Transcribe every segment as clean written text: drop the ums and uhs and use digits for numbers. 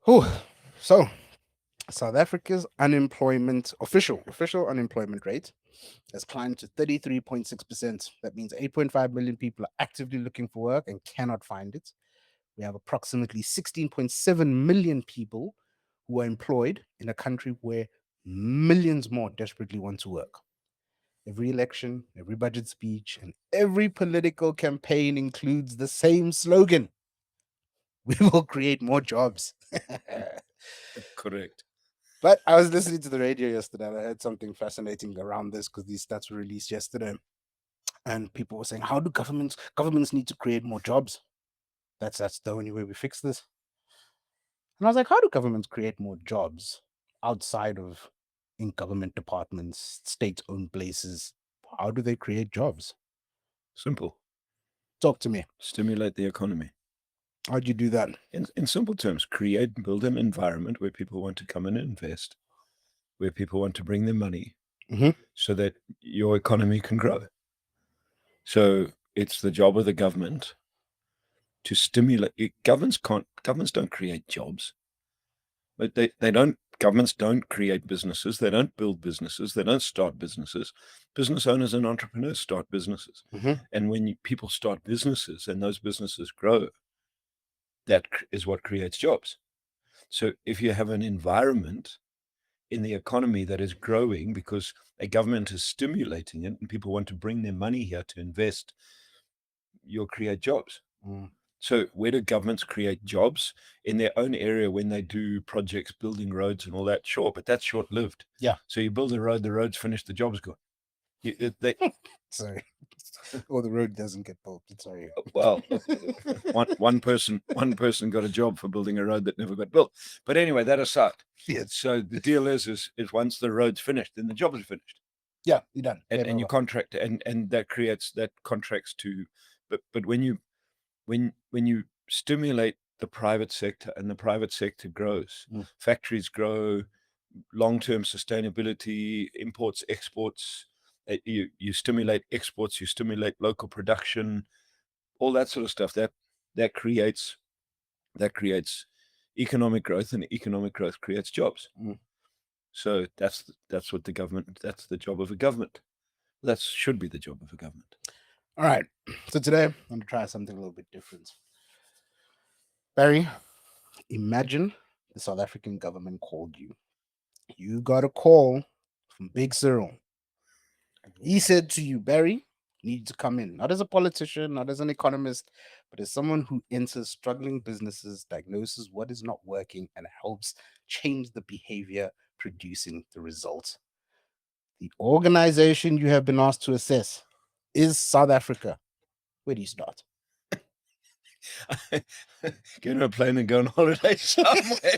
Whew. So South Africa's official unemployment rate has climbed to 33.6%. That means 8.5 million people are actively looking for work and cannot find it. We have approximately 16.7 million people who are employed in a country where millions more desperately want to work. Every election, every budget speech, and every political campaign includes the same slogan: we will create more jobs. Correct. But I was listening to the radio yesterday and I heard something fascinating around this because these stats were released yesterday. And people were saying, how do governments need to create more jobs? That's the only way we fix this. And I was like, how do governments create more jobs outside of in government departments, state-owned places? How do they create jobs? Simple. Talk to me. Stimulate the economy. How do you do that? In simple terms, build an environment where people want to come and invest, where people want to bring their money Hmm. so that your economy can grow. So it's the job of the government to stimulate. Governments don't create jobs. But they don't governments don't create businesses, they don't build businesses, they don't start businesses. Business owners and entrepreneurs start businesses. Hmm. And when people start businesses and those businesses grow, that is what creates jobs. So if you have an environment in the economy that is growing because a government is stimulating it and people want to bring their money here to invest, you'll create jobs. Mm. So where do governments create jobs? In their own area when they do projects, building roads and all that? Sure, but that's short-lived. Yeah. So you build a road, the road's finished, the job's gone. They Sorry. Or the road doesn't get built. Sorry. well, one person got a job for building a road that never got built. But anyway, that aside. Yes. So the deal is once the road's finished, then the job is finished. Yeah, you're done. And you contract and that creates that contracts to but when you stimulate the private sector and the private sector grows, factories grow, long-term sustainability, imports, exports, you stimulate exports, you stimulate local production, all that sort of stuff. That creates economic growth, and economic growth creates jobs. So that's what the government. That's the job of a government. That should be the job of a government. All right. So today I'm going to try something a little bit different. Barry, imagine the South African government called you. You got a call from Big Cyril. He said to you, Barry, you need to come in, not as a politician, not as an economist, but as someone who enters struggling businesses, diagnoses what is not working, and helps change the behavior producing the results. The organization you have been asked to assess is South Africa. Where do you start? Get on a plane and go on holiday somewhere.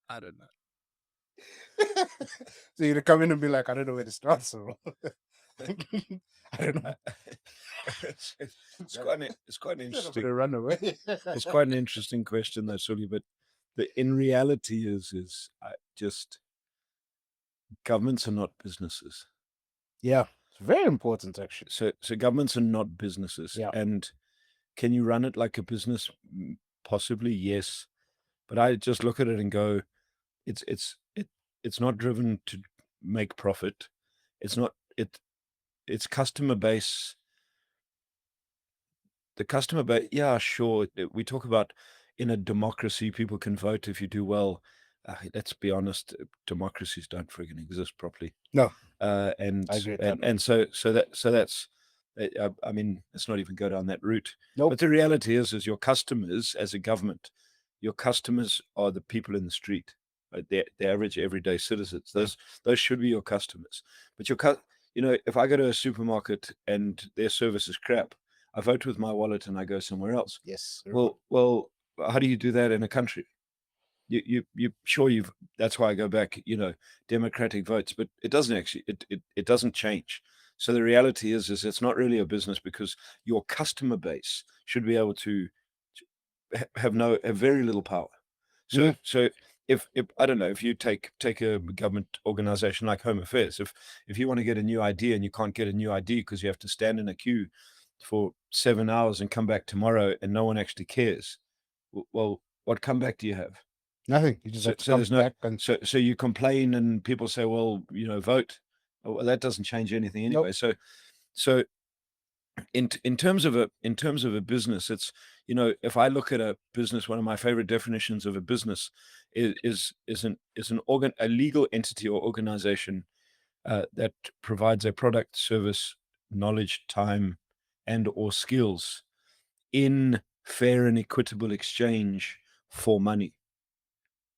I don't know. So you're gonna come in and be like, I don't know where to start, so I don't know. It's quite an interesting. Run away. It's quite an interesting question, though, Sully. But in reality is just governments are not businesses. Yeah, it's very important actually. So governments are not businesses. Yeah. And can you run it like a business? Possibly, yes. But I just look at it and go, it's not driven to make profit. It's customer base. The customer base, yeah, sure. We talk about in a democracy, people can vote if you do well. Let's be honest, democracies don't friggin' exist properly. No, and I agree with that. and so that's. I mean, let's not even go down that route. Nope. But the reality is your customers, as a government, your customers are the people in the street, right? The average everyday citizens. Those should be your customers. But if I go to a supermarket and their service is crap, I vote with my wallet and I go somewhere else. Yes. Well, how do you do that in a country? You sure that's why I go back, democratic votes, but it doesn't actually, it doesn't change. So the reality is it's not really a business because your customer base should be able to have very little power. So if I don't know, if you take a government organization like Home Affairs, if you want to get a new ID and you can't get a new ID because you have to stand in a queue for 7 hours and come back tomorrow and no one actually cares, well, what comeback do you have? Nothing. You just So have to so come there's no back and so you complain and people say, well, vote. Well, that doesn't change anything anyway. nope. So in terms of a business, it's, if I look at a business, one of my favorite definitions of a business is a legal entity or organization that provides a product, service, knowledge, time, and or skills in fair and equitable exchange for money.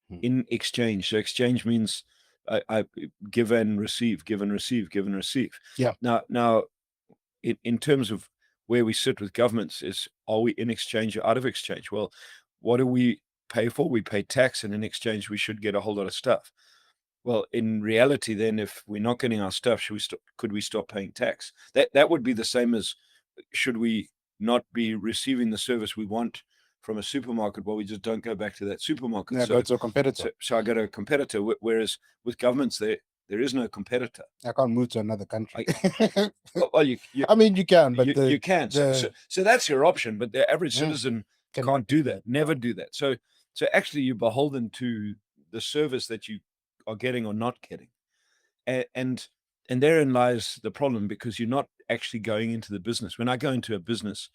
Hmm. In exchange. So exchange means I give and receive, give and receive, give and receive. Yeah. Now, in terms of where we sit with governments is, are we in exchange or out of exchange? Well, what do we pay for? We pay tax, and in exchange we should get a whole lot of stuff. Well, in reality, then, if we're not getting our stuff, could we stop paying tax? That would be the same as, should we not be receiving the service we want from a supermarket? Well, we just don't go back to that supermarket. Yeah, go to a competitor. So I go to a competitor. Whereas with governments, there is no competitor. I can't move to another country. Well, you I mean, you can, but you can. So that's your option. But the average Mm. citizen can't do that. Never do that. So actually, you're beholden to the service that you are getting or not getting, and therein lies the problem, because you're not actually going into the business. When I go into a business,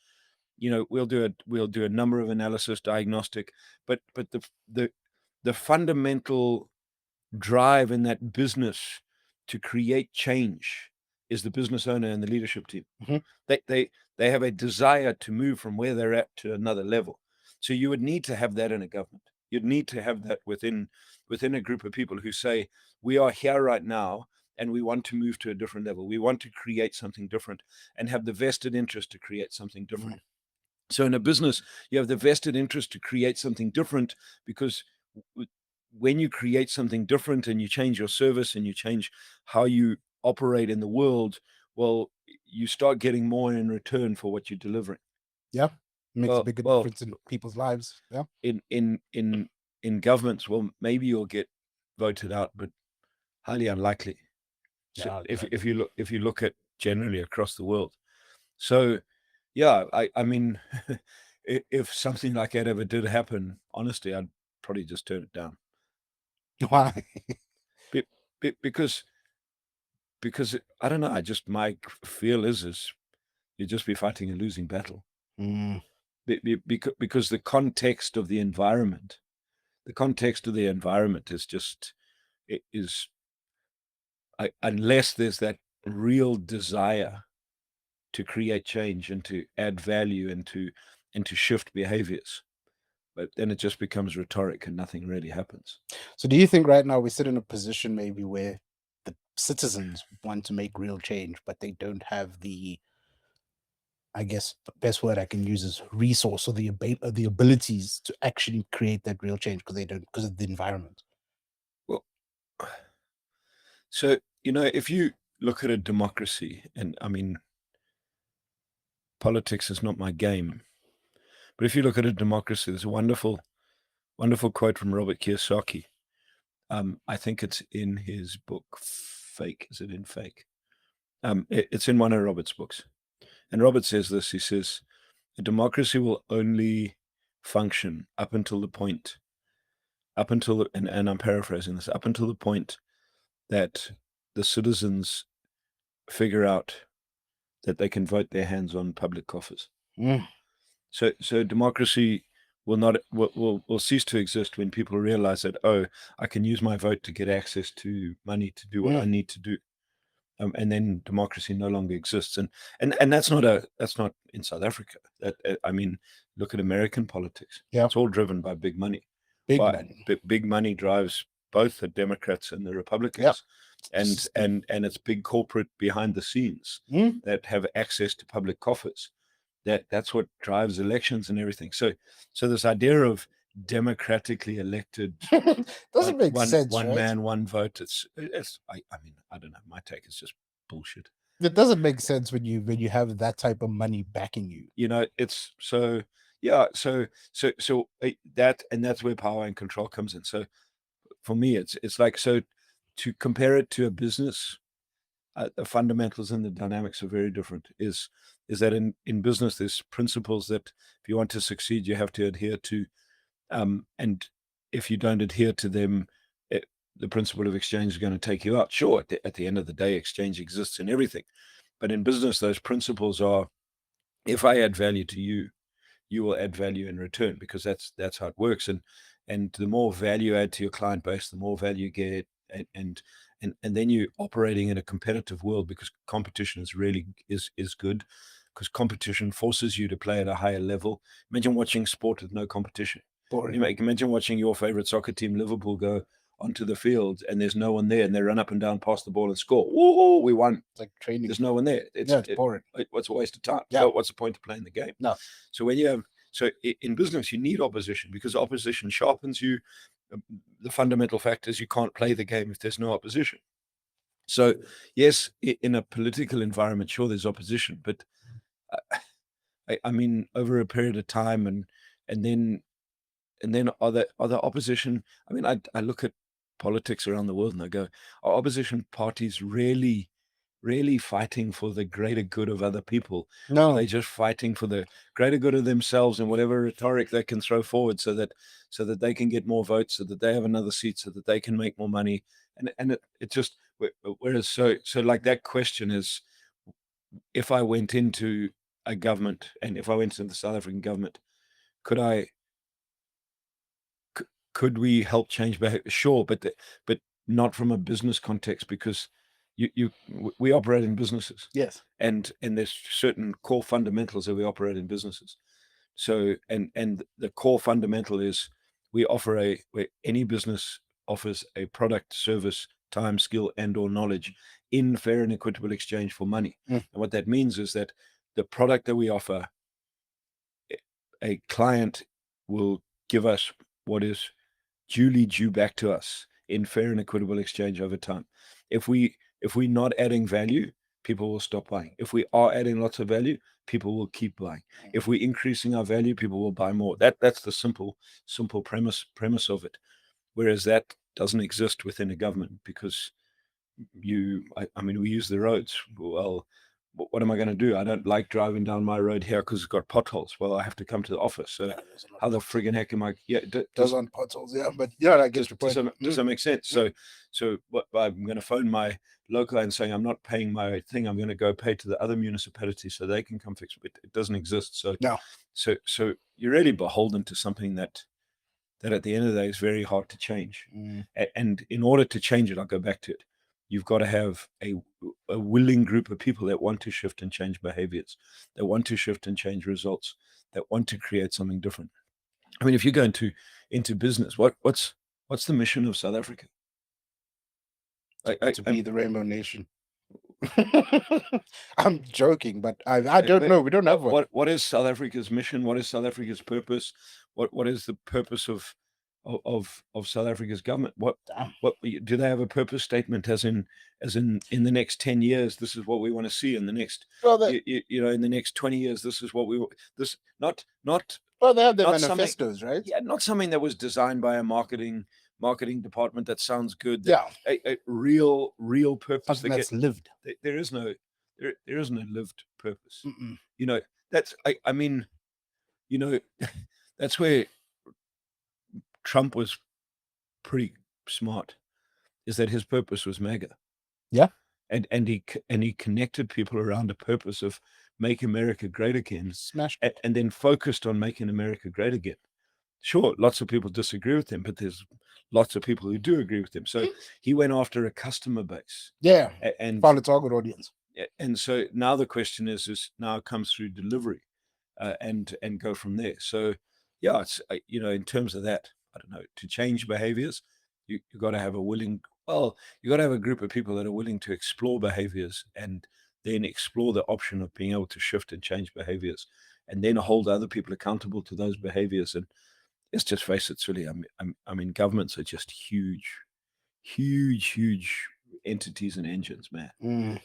we'll do a number of analysis, diagnostic, but the fundamental drive in that business to create change is the business owner and the leadership team. Mhm. They have a desire to move from where they're at to another level. So you would need to have that in a government. You'd need to have that within a group of people who say, we are here right now and we want to move to a different level. We want to create something different, and have the vested interest to create something different. So in a business, you have the vested interest to create something different, because when you create something different and you change your service and you change how you operate in the world, well, you start getting more in return for what you're delivering. Yeah, makes a Well, bigger well, difference in people's lives. Yeah, in governments, well, maybe you'll get voted out, but highly unlikely. So yeah, if you look at generally across the world, so yeah, I mean, if something like that ever did happen, honestly, I'd probably just turn it down. why? Because I don't know. My feel is you'd just be fighting a losing battle. Mm. Because the context of the environment is just, it is, unless there's that real desire to create change and to add value and to shift behaviors, but then it just becomes rhetoric and nothing really happens. So, do you think right now we sit in a position maybe where the citizens want to make real change, but they don't have the, I guess, the best word I can use is resource, or the abilities to actually create that real change because they don't, because of the environment. Well, so if you look at a democracy, and I mean, politics is not my game, but if you look at a democracy, there's a wonderful quote from Robert Kiyosaki. I think it's in his book Fake. Is it in Fake? It's in one of Robert's books. And Robert says this. He says, a democracy will only function up until the point, and I'm paraphrasing this, up until the point that the citizens figure out that they can vote their hands on public coffers. Mm. So democracy will cease to exist when people realize that, oh, I can use my vote to get access to money to do what I need to do. And then democracy no longer exists, and that's not in South Africa. I mean, look at American politics. Yeah, It's all driven by big money. big Why? money. Big money drives both the Democrats and the Yeah, Republicans, It's- and it's big corporate behind the scenes Mm. that have access to public coffers. That's what drives elections and everything. So this idea of democratically elected doesn't make sense, one right? man, one vote. I mean, I don't know. My take is just bullshit. It doesn't make sense when you have that type of money backing you. It's so, yeah. That's where power and control comes in. So for me, it's like, so to compare it to a business, the fundamentals and the dynamics are very different. Is that in business, there's principles that if you want to succeed, you have to adhere to. And if you don't adhere to them, the principle of exchange is going to take you out. Sure, at the end of the day, exchange exists in everything. But in business, those principles are, if I add value to you, you will add value in return, because that's how it works. And the more value you add to your client base, the more value you get, and then you're operating in a competitive world, because competition is good, because competition forces you to play at a higher level. Imagine watching sport with no competition. Boring. Imagine watching your favorite soccer team, Liverpool, go onto the field and there's no one there, and they run up and down, pass the ball, and score. Whoa, we won. It's like training. There's no one there. Yeah, it's boring. What's a waste of time? Yeah. What's the point of playing the game? No. So in business, you need opposition, because opposition sharpens you. The fundamental fact is you can't play the game if there's no opposition. So yes, in a political environment, sure, there's opposition, but I mean, over a period of time, and then are there opposition? I mean, I look at politics around the world and I go, are opposition parties really fighting for the greater good of other people? No. Are they just fighting for the greater good of themselves and whatever rhetoric they can throw forward, so that they can get more votes, so that they have another seat, so that they can make more money? And it just, whereas, so like, that question is, if I went into a government, and if I went into the South African government, could we help change behavior? Sure, but not from a business context, because we operate in businesses. Yes. And there's certain core fundamentals that we operate in businesses. So, and the core fundamental is, where any business offers a product, service, time, skill, and or knowledge in fair and equitable exchange for money. And what that means is that the product that we offer, a client will give us what is duly due back to us in fair and equitable exchange over time. If we're not adding value, people will stop buying. If we are adding lots of value, people will keep buying. If we're increasing our value, people will buy more. That's the simple premise of it. Whereas that doesn't exist within a government, because I mean, we use the roads. Well, what am I going to do? I don't like driving down my road here because it's got potholes. Well, I have to come to the office. So how the friggin' heck am I? Yeah, those aren't potholes. Yeah, but yeah, I get your point. Does that make sense? So what, I'm going to phone my local and saying, I'm not paying my thing. I'm going to go pay to the other municipality so they can come fix it. It doesn't exist. So No. So you're really beholden to something that at the end of the day is very hard to change. And in order to change it, I'll go back to it. You've got to have a willing group of people that want to shift and change behaviors, that want to shift and change results, that want to create something different. I mean, if you go into business, what's the mission of South Africa? To be the Rainbow Nation. I'm joking, but I don't know. We don't have one. What is South Africa's mission? What is South Africa's purpose? What is the purpose of South Africa's government? What do they have a purpose statement, as in the next 10 years, this is what we want to see in the next, in the next 20 years, this is what not well, they have their manifestos, right? Yeah, not something that was designed by a marketing department that sounds good. A real purpose that's lived. There isn't a lived purpose. That's I mean, that's where Trump was pretty smart, is that his purpose was MAGA. Yeah. And he connected people around a purpose of make America great again. Smashed it. And then focused on making America great again. Sure, lots of people disagree with him, but there's lots of people who do agree with him. So he went after a customer base. Yeah, and found a target audience. And so now the question is now it comes through delivery, and go from there. So yeah, it's in terms of that, I don't know, to change behaviors, you got to have you got to have a group of people that are willing to explore behaviors, and then explore the option of being able to shift and change behaviors, and then hold other people accountable to those behaviors. And let's just face it, Sully, I mean, governments are just huge entities and engines, man.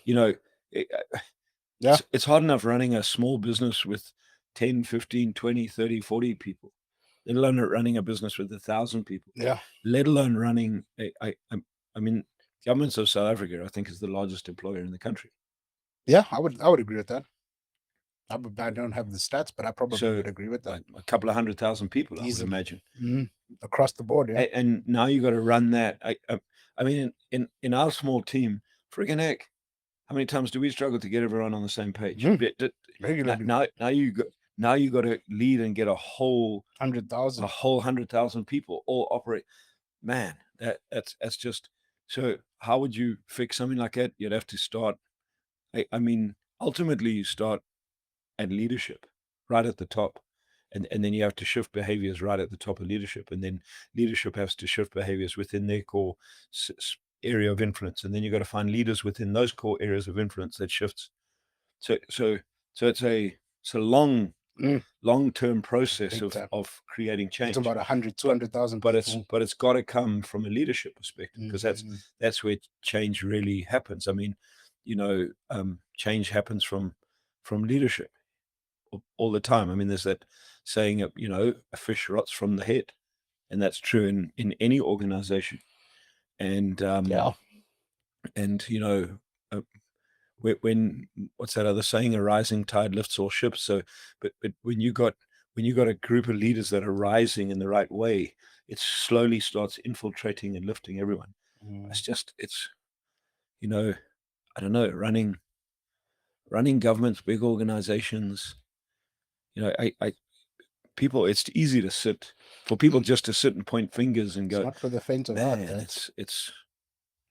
It's hard enough running a small business with 10, 15, 20, 30, 40 people, let alone running a business with 1,000 people. Yeah. Let alone running, I mean, Governments of South Africa, I think, is the largest employer in the country. Yeah, I would agree with that. I don't have the stats, but I probably So would agree with that. like a couple of 100,000 people, I would Easily. imagine. Across the board, yeah. And now you got to run that. I mean, in our small team, friggin' heck, how many times do we struggle to get everyone on the same page? Now, Regularly. now you got to lead and get a whole 100,000. 100,000 people all operate. Man, that's just so. How would you fix something like that? You'd have to start. I mean, ultimately, you start at leadership, right at the top. And then you have to shift behaviors right at the top of leadership. And then leadership has to shift behaviors within their core area of influence. And then you've got to find leaders within those core areas of influence that shifts. So, so, so it's a long-term process Big time. of creating It's change. about 100, But 200,000 but people. it's got to come from a leadership perspective, because that's where change really happens. I mean, change happens from leadership all the time. I mean, there's that saying, a fish rots from the head, and that's true in any organization. And Yeah. and uh, when what's that other saying? A rising tide lifts all ships. So, but when you got a group of leaders that are rising in the right way, it slowly starts infiltrating and lifting everyone. It's I don't know, running governments, big organizations. I people, it's easy to sit for people just to sit and point fingers and It's go, not for the faint of heart, man, right? it's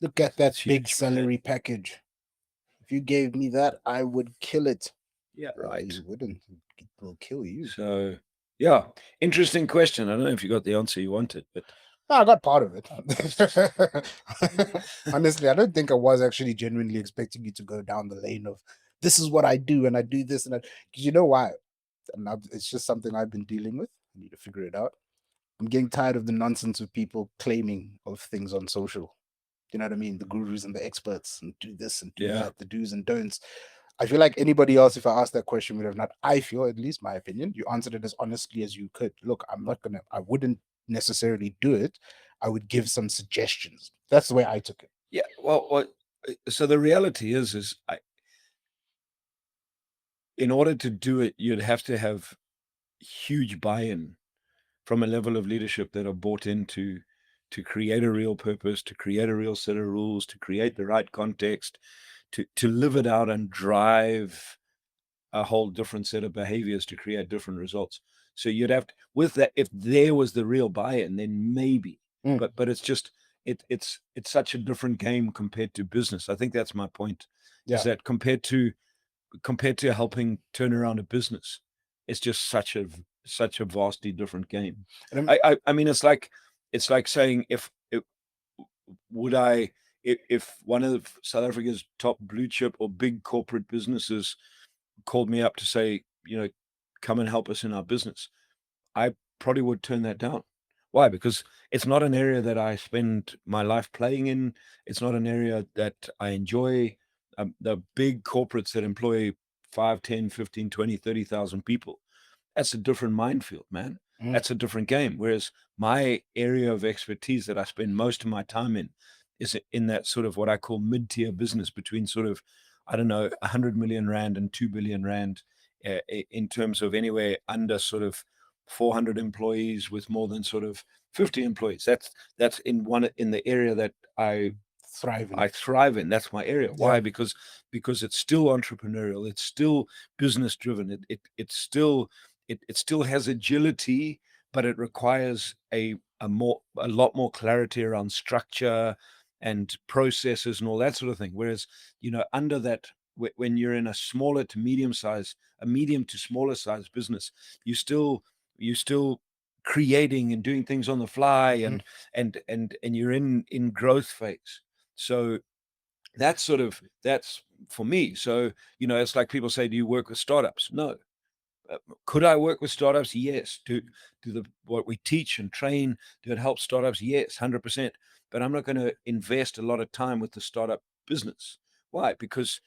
Look at that it's big huge, man. salary package. If you gave me that, I would kill it. Yeah, right. You wouldn't. It will kill you. So yeah, interesting question. I don't know if you got the answer you wanted, but No, I got part of it. Honestly, I don't think I was actually genuinely expecting you to go down the lane of this is what I do and I do this and that. Because you know why? And it's just something I've been dealing with. I need to figure it out. I'm getting tired of the nonsense of people claiming of things on social. You know what I mean? The gurus and the experts and do this and do yeah, that, the do's and don'ts. I feel like anybody else, if I asked that question, would have not. I feel, at least my opinion, you answered it as honestly as you could. Look, I wouldn't necessarily do it. I would give some suggestions. That's the way I took it. yeah. Well, so the reality is in order to do it, you'd have to have huge buy-in from a level of leadership that are bought into to create a real purpose, to create a real set of rules, to create the right context, to live it out and drive a whole different set of behaviors to create different results. So you'd have to, with that, if there was the real buy-in, then maybe. But it's just it's such a different game compared to business. I think that's my point. Yeah. Is that compared to helping turn around a business, it's just such a vastly different game. I mean, it's like saying if would I if one of South Africa's top blue chip or big corporate businesses called me up to say, come and help us in our business, I probably would turn that down. Why? Because it's not an area that I spend my life playing in. It's not an area that I enjoy. The big corporates that employ 5, 10, 15, 20, 30,000 people, that's a different minefield, man. That's a different game. Whereas my area of expertise that I spend most of my time in is in that sort of what I call mid-tier business between sort of, I don't know, 100 million rand and 2 billion rand, in terms of anywhere under sort of 400 employees with more than sort of 50 employees. That's in the area that I thrive in. That's my area. Why? Because it's still entrepreneurial. It's still business driven. It still has agility, but it requires a lot more clarity around structure and processes and all that sort of thing. Whereas, under that, when you're in a medium to smaller size business, you still creating and doing things on the fly, and you're in growth phase. So that's for me. So, it's like people say, do you work with startups? No. Could I work with startups? Yes. Do what we teach and train, do it help startups? Yes, 100%. But I'm not going to invest a lot of time with the startup business. Why? Because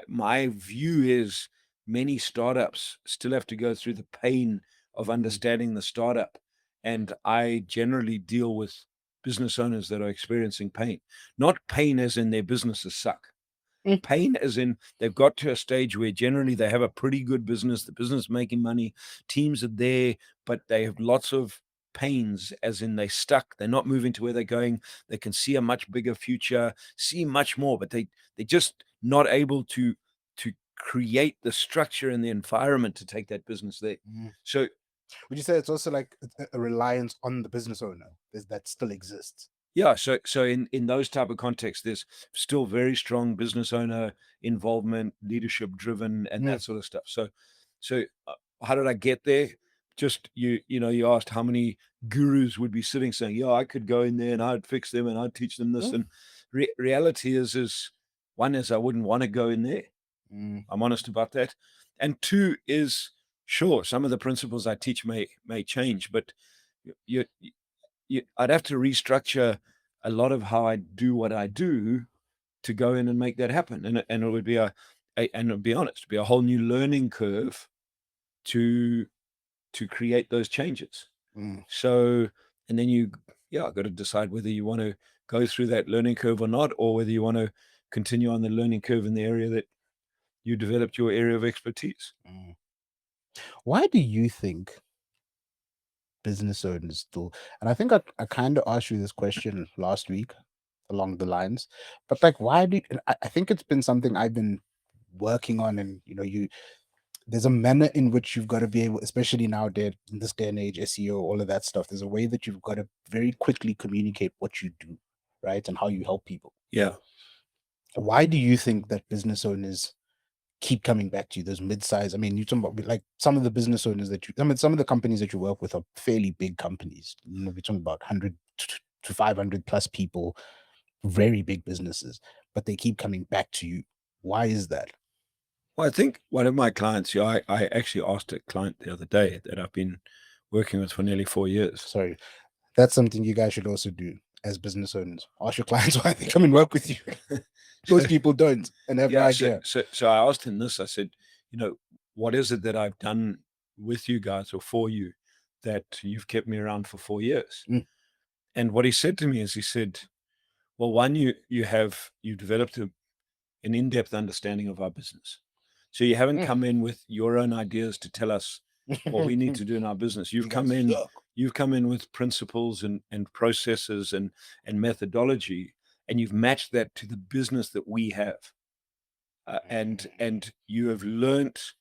my view is many startups still have to go through the pain of understanding the startup. And I generally deal with business owners that are experiencing pain, not pain as in their businesses suck, Mm. Pain as in they've got to a stage where generally they have a pretty good business, the business making money, teams are there, but they have lots of pains, as in they stuck, they're not moving to where they're going. They can see a much bigger future, see much more, but they're just not able to create the structure and the environment to take that business there. Mm. So Would you say it's also like a reliance on the business owner that still exists? yeah, so in those type of contexts, there's still very strong business owner involvement, leadership driven, and Mm. that sort of stuff. So how did I get there? Just you asked how many gurus would be sitting saying, "Yeah, I could go in there and I'd fix them and I'd teach them this." Mm. And reality is one is I wouldn't want to go in there. Mm. I'm honest about that. And two is sure some of the principles I teach may change, but you I'd have to restructure a lot of how I do what I do to go in and make that happen. And it would be and to be honest, be a whole new learning curve to create those changes. Mm. So, and then got to decide whether you want to go through that learning curve or not, or whether you want to continue on the learning curve in the area that you developed your area of expertise. Mm. Why do you think business owners still, and I think I kind of asked you this question last week along the lines, but like, why do and I think it's been something I've been working on, and there's a manner in which you've got to be able, especially nowadays in this day and age, SEO, all of that stuff. There's a way that you've got to very quickly communicate what you do, right, and how you help people. Yeah. Why do you think that business owners keep coming back to you? Those mid-size. I mean, you talking about like some of the business owners some of the companies that you work with are fairly big companies. We're talking about 100 to 500 plus people, very big businesses, but they keep coming back to you. Why is that? Well, I think one of my clients, I actually asked a client the other day that I've been working with for nearly 4 years. Sorry, that's something you guys should also do as business owners. Ask your clients why they come and work with you. Most people don't and have no Yeah, so, idea. so so I asked him this. I said, what is it that I've done with you guys or for you that you've kept me around for 4 years? Mm. And what he said to me is, he said, well, one, you've developed an in-depth understanding of our business. So you haven't Mm. come in with your own ideas to tell us what we need to do in our business. You guys suck. You've come in with principles and processes and methodology, and you've matched that to the business that we have. And you've learnt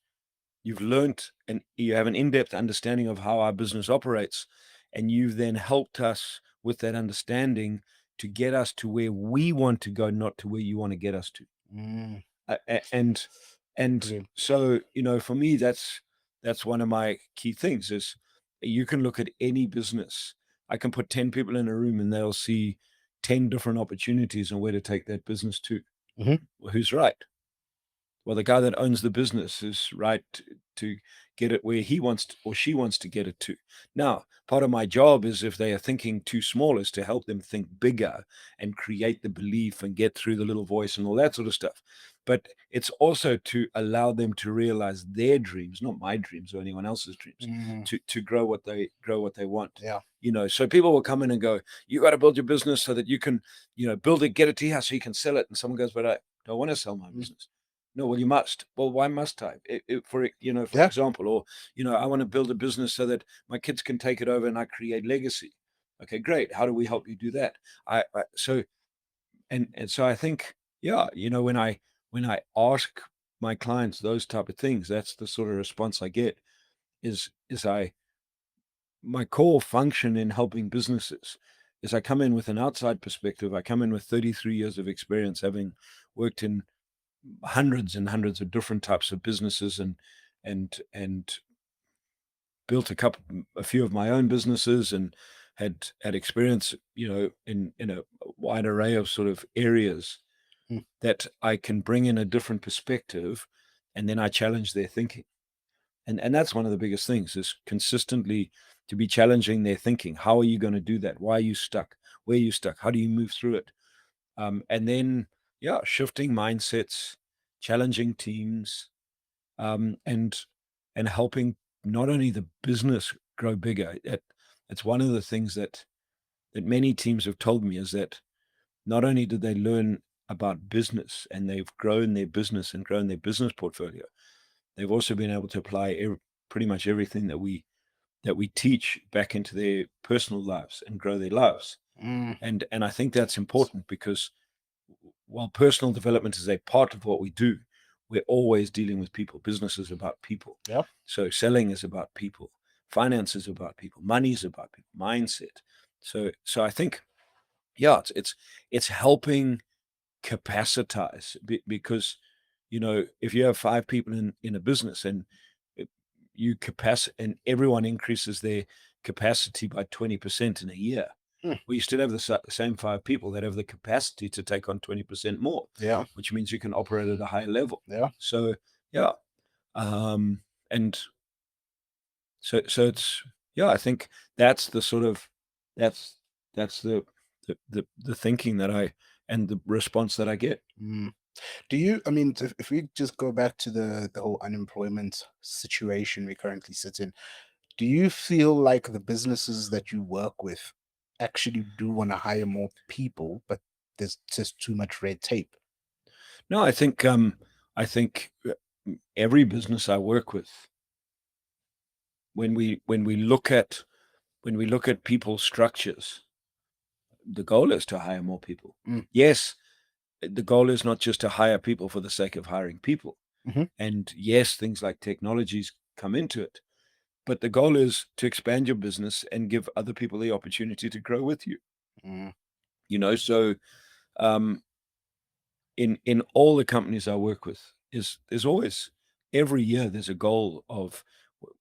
and you have an in-depth understanding of how our business operates, and you've then helped us with that understanding to get us to where we want to go, not to where you want to get us to. Mm. And Brilliant. so for me, that's one of my key things is you can look at any business. I can put 10 people in a room and they'll see 10 different opportunities on where to take that business to. Mhm. Well, who's right? Well, the guy that owns the business is right to get it where he wants to, or she wants to get it to. Now, part of my job is, if they are thinking too small, is to help them think bigger and create the belief and get through the little voice and all that sort of stuff. But it's also to allow them to realize their dreams, not my dreams or anyone else's dreams, Mm. to grow what they want. Yeah. So people will come in and go, you got to build your business so that you can, build it, get a tea house so you can sell it. And someone goes, but I don't want to sell my Mm. business. No, well, you must. Well, why must I? For Yeah. example, or I want to build a business so that my kids can take it over and I create legacy. Okay, great. How do we help you do that? So so I think, yeah, when I ask my clients those type of things, that's the sort of response I get. Is my core function in helping businesses is I come in with an outside perspective. I come in with 33 years of experience, having worked in hundreds and hundreds of different types of businesses and built a few of my own businesses, and had experience, in a wide array of sort of areas Mm. that I can bring in a different perspective, and then I challenge their thinking. And that's one of the biggest things, is consistently to be challenging their thinking. How are you going to do that? Why are you stuck? Where are you stuck? How do you move through it? And then, yeah, shifting mindsets, challenging teams, and helping not only the business grow bigger. It's one of the things that many teams have told me, is that not only did they learn about business and they've grown their business and grown their business portfolio, they've also been able to apply pretty much everything that we teach back into their personal lives and grow their lives. Mm, And I think that's important because while personal development is a part of what we do, we're always dealing with people. Business is about people. yeah. So selling is about people. Finance is about people. Money is about people. Mindset. So I think, yeah, it's helping capacitize because if you have 5 people in a business and you capacity and everyone increases their capacity by 20% in a year, Mm, well, you still have the same 5 people that have the capacity to take on 20% more, yeah. which means you can operate at a higher level. Yeah. So yeah, and so it's yeah, I think that's the sort of that's that's the thinking that I and the response that I get. Mm. Do you, I mean, if we just go back to the whole unemployment situation we currently sit in, do you feel like the businesses that you work with actually do want to hire more people, but there's just too much red tape? No, I think every business I work with, when we look at people's structures, the goal is to hire more people. Mm, Yes, the goal is not just to hire people for the sake of hiring people. hmm And yes, things like technologies come into it, but the goal is to expand your business and give other people the opportunity to grow with you. mm, So um, in all the companies I work with, is there's always every year there's a goal of,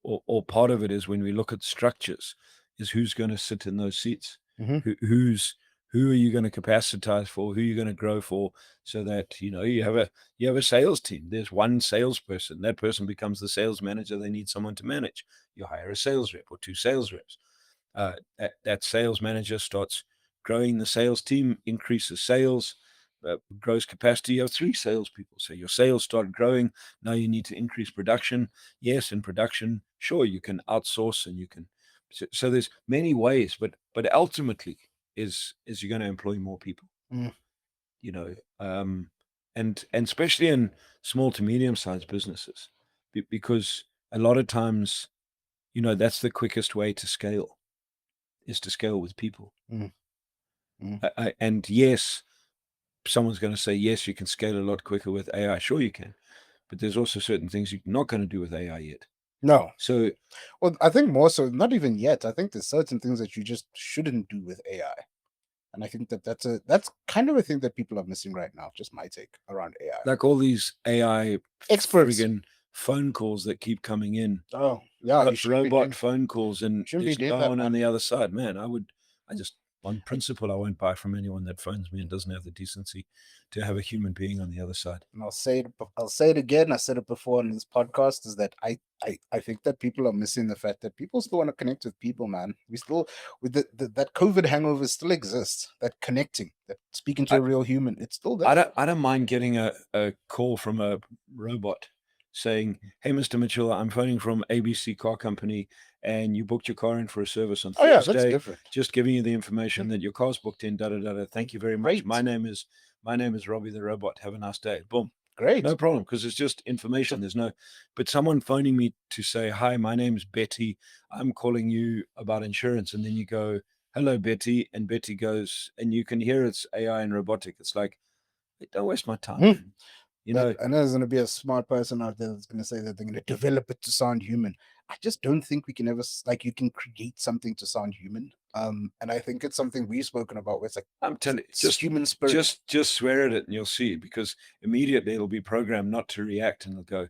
or part of it is when we look at structures, is who's going to sit in those seats, hmm who's who are you going to capacitize for, who are you going to grow for, so that you have a sales team. There's one salesperson. That person becomes the sales manager. They need someone to manage. You hire a sales rep or 2 sales reps. That sales manager starts growing the sales team, increases sales, grows capacity. You have 3 salespeople. So your sales start growing. Now you need to increase production. Yes, in production, sure, you can outsource and you can. So there's many ways, but ultimately is you're going to employ more people. mm, You know, um, and especially in small to medium sized businesses, because a lot of times, that's the quickest way to scale is to scale with people. mm, mm, And yes, someone's going to say, yes, you can scale a lot quicker with AI. Sure, you can. But there's also certain things you're not going to do with AI yet. no. So, Well, I think more so, not even yet. I think there's certain things that you just shouldn't do with AI. And I think that that's kind of a thing that people are missing right now. Just my take around AI. like all these AI Experts. friggin' phone calls that keep coming in, Oh, yeah, you shouldn't be robot doing phone calls, and shouldn't be there's doing no that, one on man. the other side. Man, I just, on principle, I won't buy from anyone that phones me and doesn't have the decency to have a human being on the other side. And I'll say it again. I said it before on this podcast, is that I think that people are missing the fact that people still want to connect with people, man. We still, with that COVID hangover still exists. That connecting, that speaking to I, a real human, it's still I there. don't mind getting a call from a robot saying, "Hey, Mr. Mitchell, I'm phoning from ABC Car Company, and you booked your car in for a service on Oh yeah, that's Thursday. different. Just giving you the information Mm, that your car's booked in. Da da da da. Thank you very much. great, My name is Robbie the robot. Have a nice day. Boom." great. No problem, because it's just information. There's no, but someone phoning me to say, "Hi, my name's Betty. I'm calling you about insurance," and then you go, "Hello, Betty," and Betty goes, and you can hear it's AI and robotic. It's like, "Hey, don't waste my time, Mm. man." You But know, I know there's going to be a smart person out there that's going to say that they're going to develop it to sound human. I just don't think we can ever like you can create something to sound human. And I think it's something we've spoken about. Where it's like I'm telling you, it's human spirit. just swear at it and you'll see, because immediately it'll be programmed not to react, and it'll go,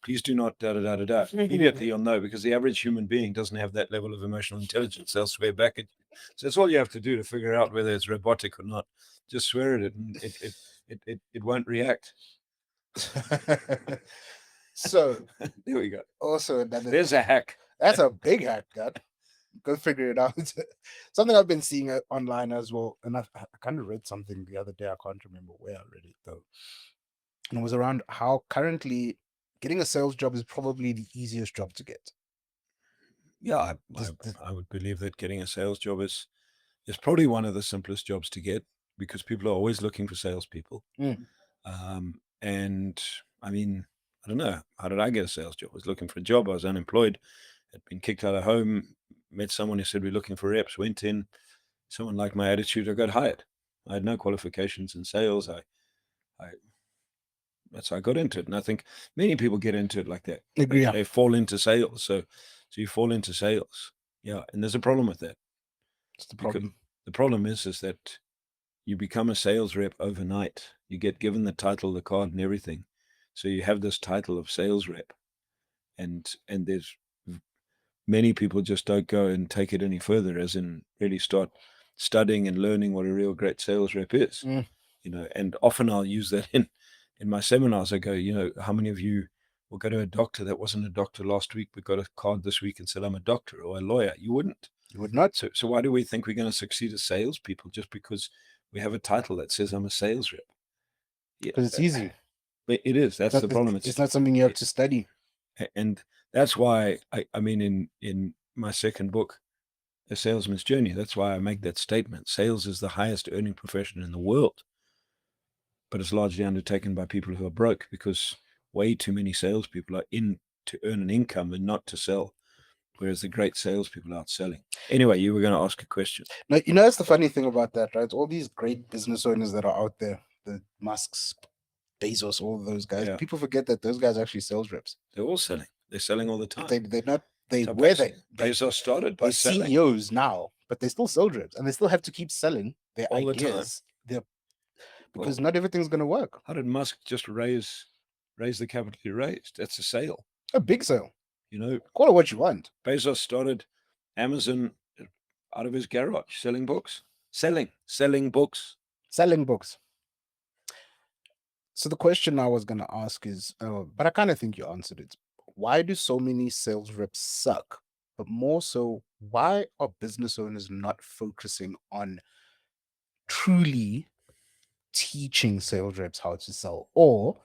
"Please do not da da da da da." Immediately you'll know, because the average human being doesn't have that level of emotional intelligence. They'll swear back at you. So that's all you have to do to figure out whether it's robotic or not. Just swear at it, and it won't react. So There we go. also another There's a hack. that's a big hack, God. Go figure it out. Something I've been seeing online as well, and I kind of read something the other day. I can't remember where I read it though, and it was around how currently getting a sales job is probably the easiest job to get. Yeah, Just, I would believe that getting a sales job is probably one of the simplest jobs to get. because people are always looking for salespeople. Mm. And I mean, I don't know. How did I get a sales job? I was looking for a job. I was unemployed, had been kicked out of home, met someone who said, we're looking for reps, went in. Someone liked my attitude. I got hired. I had no qualifications in sales. I That's how I got into it. And I think many people get into it like that. Agree. Yeah. They fall into sales. So you fall into sales. Yeah. And there's a problem with that. It's the Because problem. the problem is that you become a sales rep overnight. You get given the title, the card, and everything. So you have this title of sales rep. And there's many people just don't go and take it any further, as in really start studying and learning what a real great sales rep is. Mm. And often I'll use that in my seminars. I go, how many of you will go to a doctor that wasn't a doctor last week but got a card this week and said, I'm a doctor, or a lawyer? You wouldn't. You would not. So why do we think we're going to succeed as salespeople just because we have a title that says I'm a sales rep? Yeah, Because it's easy. it is. That's the problem. It's not something you have to study. And that's why I mean, in my second book, A Salesman's Journey, that's why I make that statement. Sales is the highest earning profession in the world, but it's largely undertaken by people who are broke, because way too many salespeople are in to earn an income and not to sell, whereas the great salespeople are out selling. Anyway, you were going to ask a question. Now, that's the funny thing about that, right? All these great business owners that are out there, the Musks, Bezos, all those guys, Yeah. people forget that those guys are actually sales reps. They're all selling. They're selling all the time. They're not. So They Bezos started by they're selling CEOs now, but they're still sales reps, and they still have to keep selling their all the time. ideas. Because not everything's going to work. How did Musk just raise the capital he raised? That's a sale. A big sale. You Call it what you want. Bezos started Amazon out of his garage, selling books. Selling books. Selling books. So the question I was going to ask is, but I kind of think you answered it. Why do so many sales reps suck? But more so, why are business owners not focusing on truly teaching sales reps how to sell, or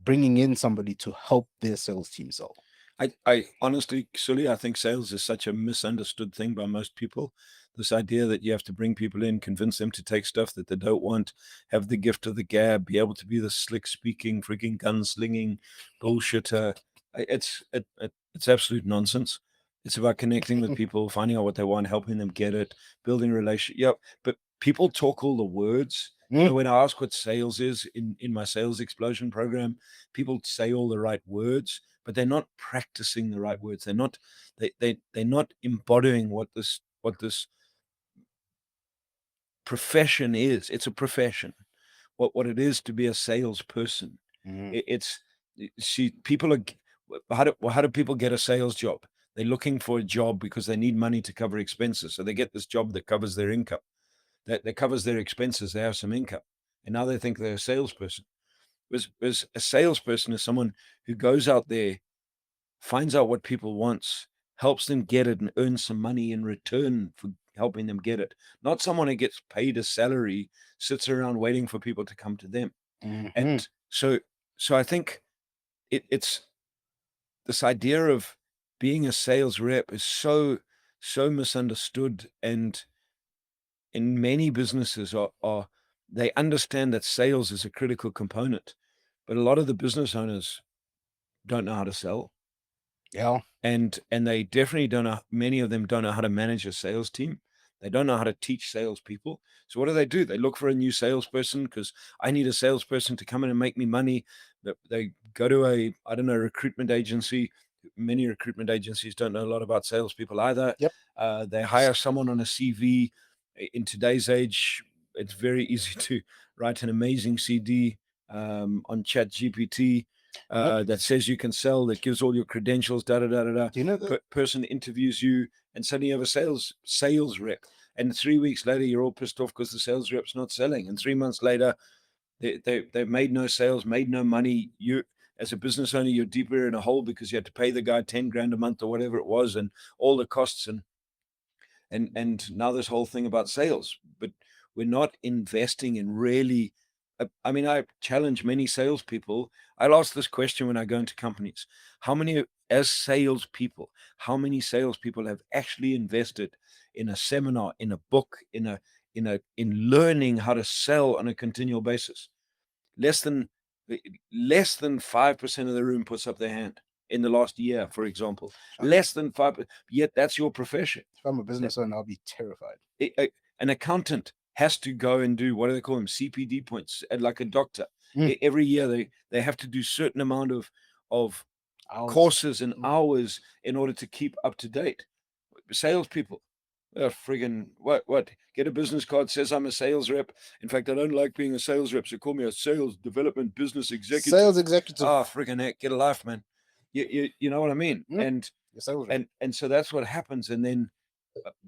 bringing in somebody to help their sales team sell? I honestly, Sully, I think sales is such a misunderstood thing by most people. This idea that you have to bring people in, convince them to take stuff that they don't want, have the gift of the gab, be able to be the slick speaking, freaking gunslinging bullshitter. It's absolute nonsense. It's about connecting with people, finding out what they want, helping them get it, building relationship. Yep, but people talk all the words. When I ask what sales is in my sales explosion program, people say all the right words, but they're not practicing the right words. They're not embodying what this profession is. It's a profession. What it is to be a salesperson. It's people are. How do people get a sales job? They're looking for a job because they need money to cover expenses. So they get this job that covers their income, that covers their expenses. They have some income, and now they think they're a salesperson. Whereas a salesperson is someone who goes out there, finds out what people want, helps them get it, and earns some money in return for helping them get it. Not someone who gets paid a salary, sits around waiting for people to come to them. And so I think it's this idea of being a sales rep is so misunderstood, and in many businesses are they understand that sales is a critical component, but a lot of the business owners don't know how to sell. Yeah. And they definitely don't know. Many of them don't know how to manage a sales team. They don't know how to teach salespeople. So what do? They look for a new salesperson because I need a salesperson to come in and make me money. They go to a recruitment agency. Many recruitment agencies don't know a lot about salespeople either. Yep. They hire someone on a CV. In today's age, it's very easy to write an amazing CD on ChatGPT. That says you can sell, that gives all your credentials, da da da da da. Do you know that? Person interviews you, and suddenly you have a sales rep. And 3 weeks later, you're all pissed off because the sales rep's not selling. And 3 months later, they've made no sales, made no money. You, as a business owner, you're deeper in a hole because you had to pay the guy 10 grand a month or whatever it was, and all the costs, and now this whole thing about sales. But we're not investing in really. I mean, I challenge many salespeople. I'll ask this question when I go into companies: how many, as salespeople, how many salespeople have actually invested in a seminar, in a book, in in learning how to sell on a continual basis. Less than 5% of the room puts up their hand in the last year, for example. Less than 5%. Yet that's your profession. If I'm a business owner, I'll be terrified. An accountant has to go and do, what do they call them, CPD points, like a doctor. Mm. Every year they have to do certain amount of Hours. courses and hours in order to keep up to date. Salespeople, friggin' what? Get a business card, says I'm a sales rep. In fact, I don't like being a sales rep, so call me a sales development business executive. Sales executive. Friggin' heck, get a life, man. You know what I mean? Mm. And so that's what happens. And then,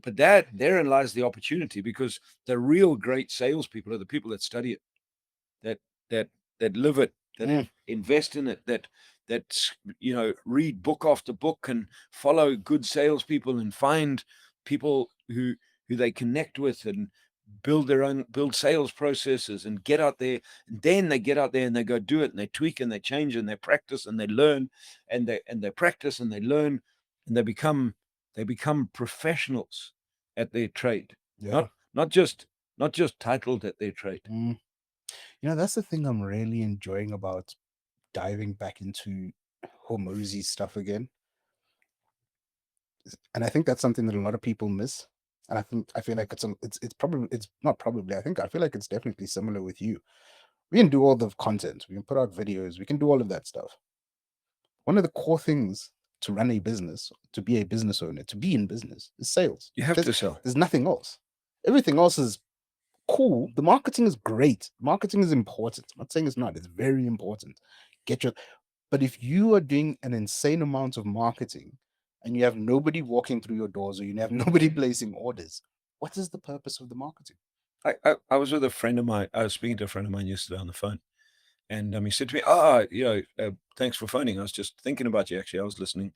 but therein lies the opportunity, because the real great salespeople are the people that study it, that that live it, that invest in it, that read book after book and follow good salespeople and find people who they connect with and build sales processes and get out there. And then they get out there and they go do it, and they tweak and they change and they practice and they learn, and they practice and they learn, and they become professionals at their trade. Yeah. Not just titled at their trade. That's the thing I'm really enjoying about diving back into Hormozy stuff again. And I think that's something that a lot of people miss. And I feel like it's not probably, I feel like it's definitely similar with you. We can do all the content, we can put out videos, we can do all of that stuff. One of the core things to run a business, to be a business owner, to be in business, is sales. You have to sell. There's nothing else. Everything else is cool. The marketing is great. Marketing is important. I'm not saying it's not. It's very important. But if you are doing an insane amount of marketing and you have nobody walking through your doors, or you have nobody placing orders, what is the purpose of the marketing? I was with a friend of mine. I was speaking to a friend of mine yesterday on the phone, and he said to me, thanks for phoning. I was just thinking about you. Actually, I was listening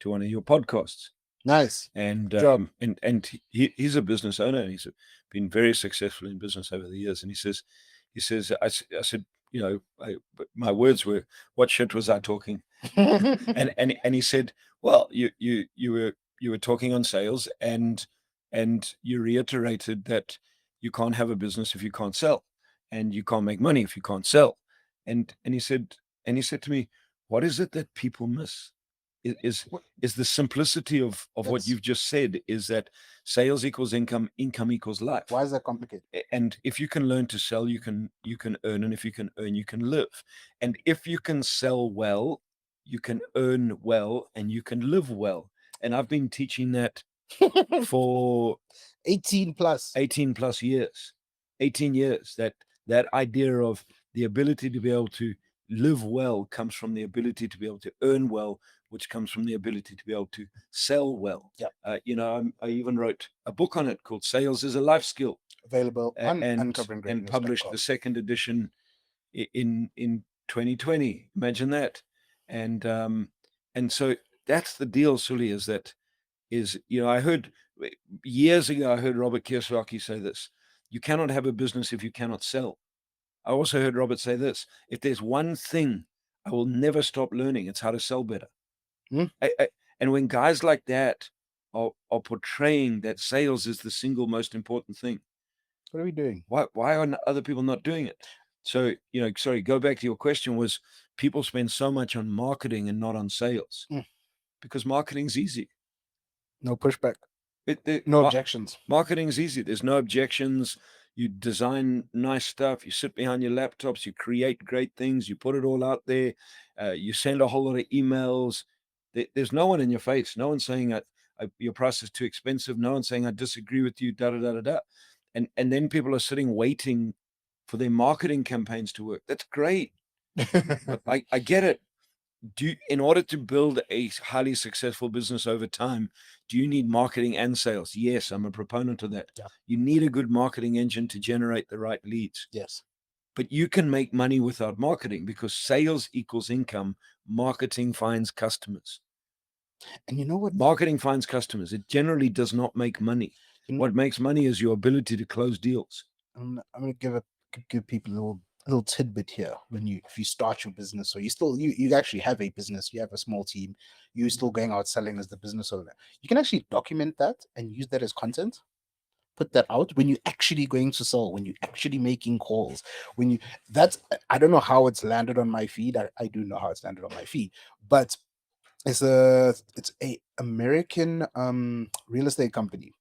to one of your podcasts. Nice. And Job. and he's a business owner, and he's been very successful in business over the years. And he says, I said, my words were, what shit was I talking? and he said, well, you were talking on sales, and you reiterated that you can't have a business if you can't sell, and you can't make money if you can't sell. And he said to me, what is it that people miss? Is the simplicity of what you've just said, is that sales equals income, income equals life. Why is that complicated? And if you can learn to sell, you can earn, and if you can earn, you can live. And if you can sell well, you can earn well, and you can live well. And I've been teaching that for 18 plus years. 18 years. That idea of the ability to be able to live well comes from the ability to be able to earn well, which comes from the ability to be able to sell well. Yeah. I even wrote a book on it called Sales is a Life Skill. Available on and published the second edition in 2020. Imagine that. And so that's the deal, Sully, I heard years ago, I heard Robert Kiyosaki say this: you cannot have a business if you cannot sell. I also heard Robert say this: if there's one thing I will never stop learning, it's how to sell better. And when guys like that are portraying that sales is the single most important thing, what are we doing? Why are other people not doing it? So, sorry, go back to your question, was people spend so much on marketing and not on sales? Because marketing's easy. No pushback. No objections. Marketing's easy. There's no objections. You design nice stuff. You sit behind your laptops. You create great things. You put it all out there. You send a whole lot of emails. There's no one in your face. No one saying your price is too expensive. No one saying I disagree with you. Da da da da da. And then people are sitting waiting for their marketing campaigns to work. That's great. I get it. In order to build a highly successful business over time, do you need marketing and sales? Yes, I'm a proponent of that. Yeah. You need a good marketing engine to generate the right leads. Yes. But you can make money without marketing, because sales equals income. Marketing finds customers. And you know what? Marketing finds customers. It generally does not make money. What makes money is your ability to close deals. I'm going to give people a little tidbit here. If you start your business, or you actually have a business, you have a small team, you're still going out selling as the business owner, you can actually document that and use that as content. put that out when you're actually going to sell, when you're actually making calls, when you that's I don't know how it's landed on my feed. I do know how it's landed on my feed, but it's a American real estate company,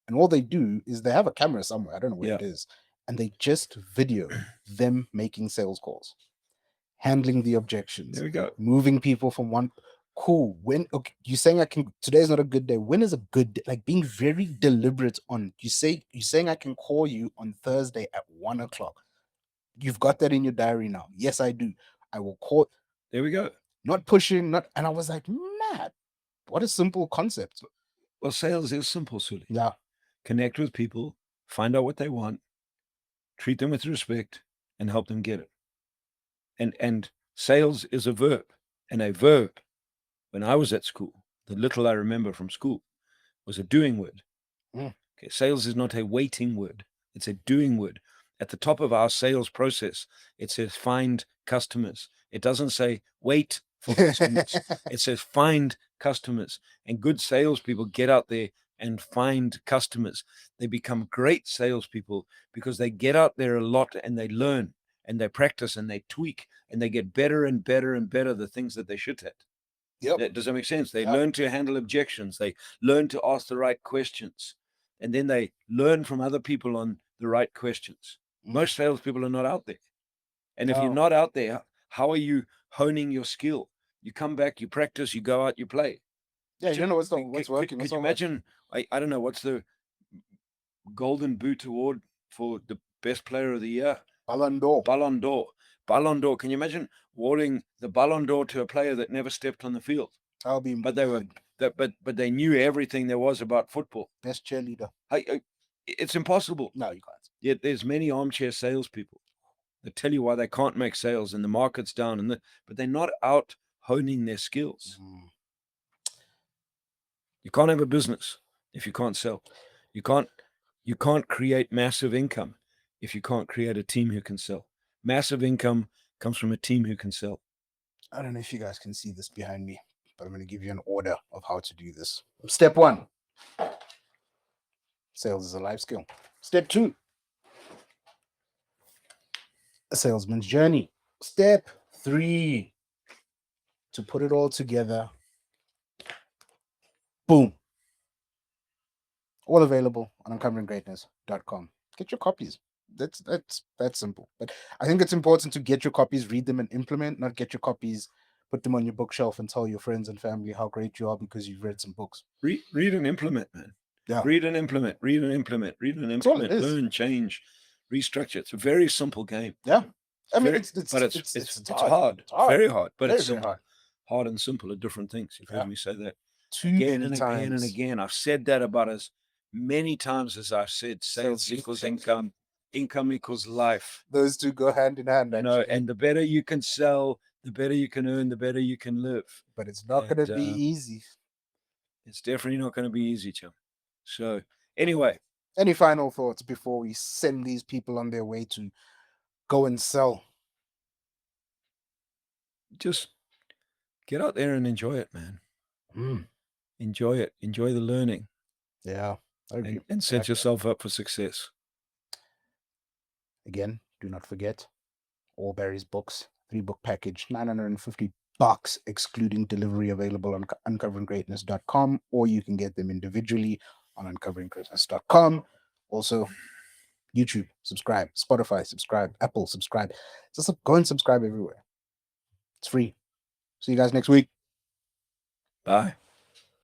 and all they do is they have a camera somewhere, I don't know where Yeah. it is, and they just video them making sales calls, handling the objections, There we go. moving people from one. Cool. When okay, you saying I can today's not a good day. When is a good day? Like being very deliberate on you're saying I can call you on Thursday at 1 o'clock. You've got that in your diary now. Yes, I do. I will call, There we go. not pushing, not, and I was like, mad. What a simple concept. Well, sales is simple, Suli. Yeah. Connect with people, find out what they want, treat them with respect, and help them get it. And sales is a verb, and a verb. When I was at school, the little I remember from school was a doing word. Mm. Okay, sales is not a waiting word; it's a doing word. At the top of our sales process, it says find customers. It doesn't say wait for customers. It says find customers. And good salespeople get out there and find customers. They become great salespeople because they get out there a lot and they learn and they practice and they tweak and they get better and better and better the things that they should have. Yep. Does that make sense? They Yep. learn to handle objections. They learn to ask the right questions. And then they learn from other people on the right questions. Most salespeople are not out there. And if you're not out there, how are you honing your skill? You come back, you practice, you go out, you play. Yeah, you don't know what's working. Could What's you not working. imagine? I don't know, what's the Golden Boot Award for the best player of the year? Ballon d'Or. Ballon d'Or. Ballon d'Or. Can you imagine awarding the Ballon d'Or to a player that never stepped on the field? I'll be But they were but they knew everything there was about football. best cheerleader. It's impossible. No, you can't. Yet there's many armchair salespeople that tell you why they can't make sales and the market's down, but they're not out honing their skills. You can't have a business if you can't sell. You can't create massive income if you can't create a team who can sell. Massive income comes from a team who can sell. I don't know if you guys can see this behind me, but I'm going to give you an order of how to do this. Step 1, sales is a life skill. Step 2, a salesman's journey. Step 3, to put it all together. Boom. All available on uncoveringgreatness.com. Get your copies. That's simple. But I think it's important to get your copies, read them, and implement. Not get your copies, put them on your bookshelf, and tell your friends and family how great you are because you've read some books. Read and implement, man. Yeah. Read and implement. Read and implement. Read and That's all it implement. is. Learn, change, restructure. It's a very simple game. Yeah. I mean, It's hard. hard. Very hard. But Very, it's very simple. hard. Hard and simple are different things. You've heard me say that Too again many and times. again and again. I've said that about as many times as I've said sales equals income, income equals life. Those two go hand in hand. You know, and the better you can sell, the better you can earn, the better you can live. But it's not going to be easy. It's definitely not going to be easy, chum. So anyway. Any final thoughts before we send these people on their way to go and sell? Just get out there and enjoy it, man. Enjoy it. Enjoy the learning. Yeah. And set yourself up for success. Again, do not forget all Barry's books, 3-book package, $950 excluding delivery, available on uncoveringgreatness.com, or you can get them individually on uncoveringgreatness.com. Also, YouTube, subscribe. Spotify, subscribe. Apple, subscribe. Just go and subscribe everywhere. It's free. See you guys next week. Bye.